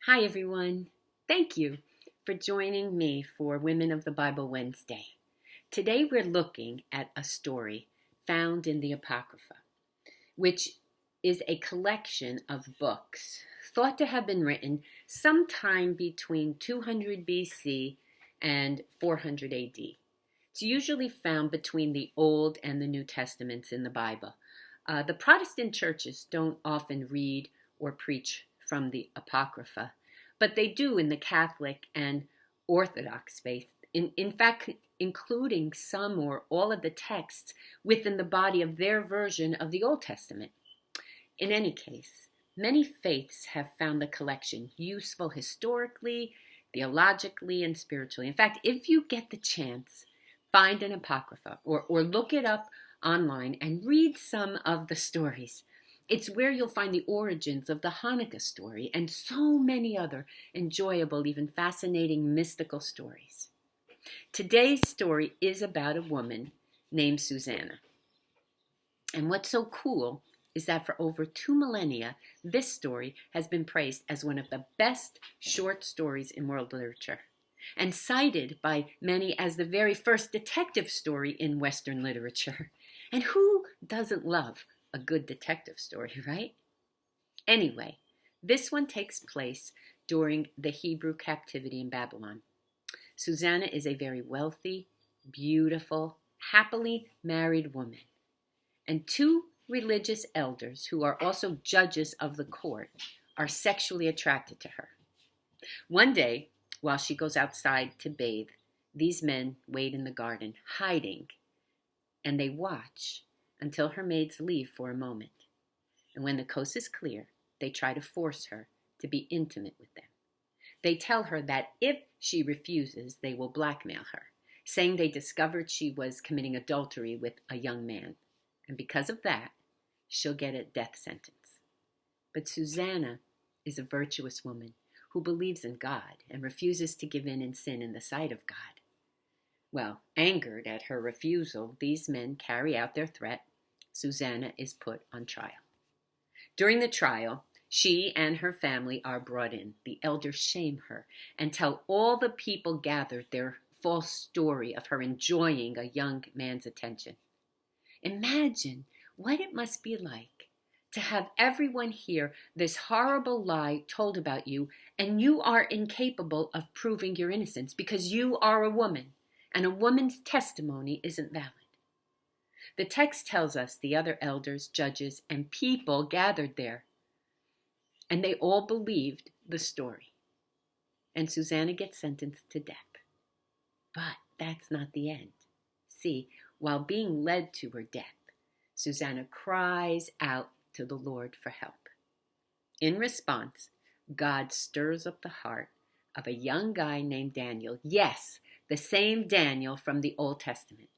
Hi, everyone. Thank you for joining me for Women of the Bible Wednesday. Today we're looking at a story found in the Apocrypha, which is a collection of books thought to have been written sometime between 200 BC and 400 AD. It's usually found between the Old and the New Testaments in the Bible. The Protestant churches don't often read or preach from the Apocrypha, but they do in the Catholic and Orthodox faith, in fact, including some or all of the texts within the body of their version of the Old Testament. In any case, many faiths have found the collection useful historically, theologically, and spiritually. In fact, if you get the chance, find an Apocrypha or look it up online and read some of the stories. It's where you'll find the origins of the Hanukkah story and so many other enjoyable, even fascinating mystical stories. Today's story is about a woman named Susanna. And what's so cool is that for over 2 millennia, this story has been praised as one of the best short stories in world literature and cited by many as the very first detective story in Western literature. And who doesn't love a good detective story, right? Anyway, this one takes place during the Hebrew captivity in Babylon. Susanna is a very wealthy, beautiful, happily married woman. And 2 religious elders, who are also judges of the court, are sexually attracted to her. One day, while she goes outside to bathe, these men wait in the garden, hiding, and they watch until her maids leave for a moment. And when the coast is clear, they try to force her to be intimate with them. They tell her that if she refuses, they will blackmail her, saying they discovered she was committing adultery with a young man. And because of that, she'll get a death sentence. But Susanna is a virtuous woman who believes in God and refuses to give in sin in the sight of God. Well, angered at her refusal, these men carry out their threat. Susanna is put on trial. During the trial, she and her family are brought in. The elders shame her and tell all the people gathered their false story of her enjoying a young man's attention. Imagine what it must be like to have everyone hear this horrible lie told about you, and you are incapable of proving your innocence because you are a woman, and a woman's testimony isn't valid. The text tells us the other elders, judges, and people gathered there, and they all believed the story. And Susanna gets sentenced to death. But that's not the end. See, while being led to her death, Susanna cries out to the Lord for help. In response, God stirs up the heart of a young guy named Daniel. Yes, the same Daniel from the Old Testament.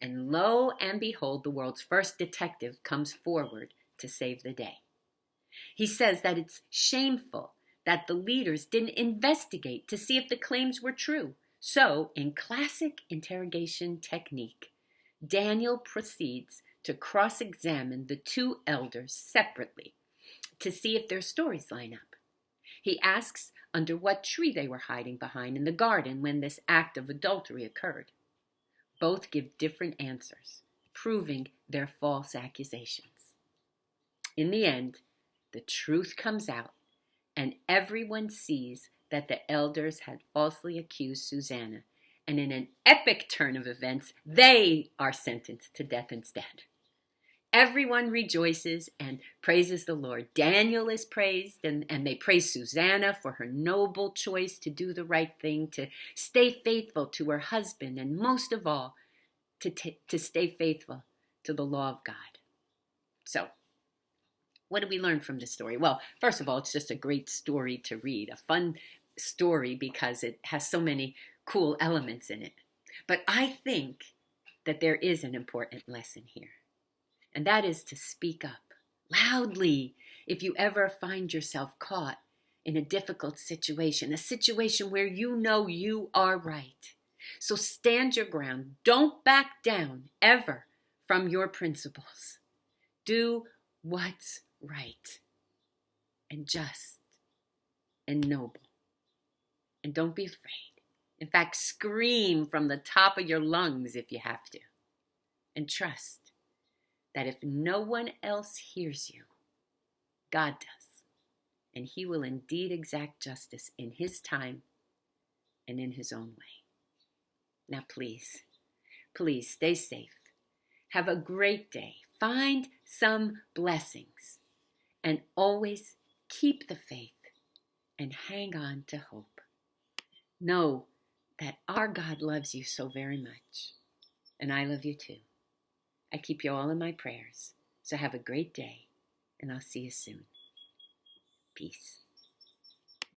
And lo and behold, the world's first detective comes forward to save the day. He says that it's shameful that the leaders didn't investigate to see if the claims were true. So, in classic interrogation technique, Daniel proceeds to cross-examine the 2 elders separately to see if their stories line up. He asks under what tree they were hiding behind in the garden when this act of adultery occurred. Both give different answers, proving their false accusations. In the end, the truth comes out, and everyone sees that the elders had falsely accused Susanna, and in an epic turn of events, they are sentenced to death instead. Everyone rejoices and praises the Lord. Daniel is praised, and they praise Susanna for her noble choice to do the right thing, to stay faithful to her husband, and most of all, to stay faithful to the law of God. So, what do we learn from this story? Well, first of all, it's just a great story to read, a fun story because it has so many cool elements in it. But I think that there is an important lesson here. And that is to speak up loudly if you ever find yourself caught in a difficult situation, a situation where you know you are right. So stand your ground. Don't back down ever from your principles. Do what's right and just and noble. And don't be afraid. In fact, scream from the top of your lungs if you have to. And trust that if no one else hears you, God does. And He will indeed exact justice in His time and in His own way. Now, please stay safe. Have a great day. Find some blessings. And always keep the faith and hang on to hope. Know that our God loves you so very much. And I love you too. I keep you all in my prayers. So have a great day, and I'll see you soon. Peace.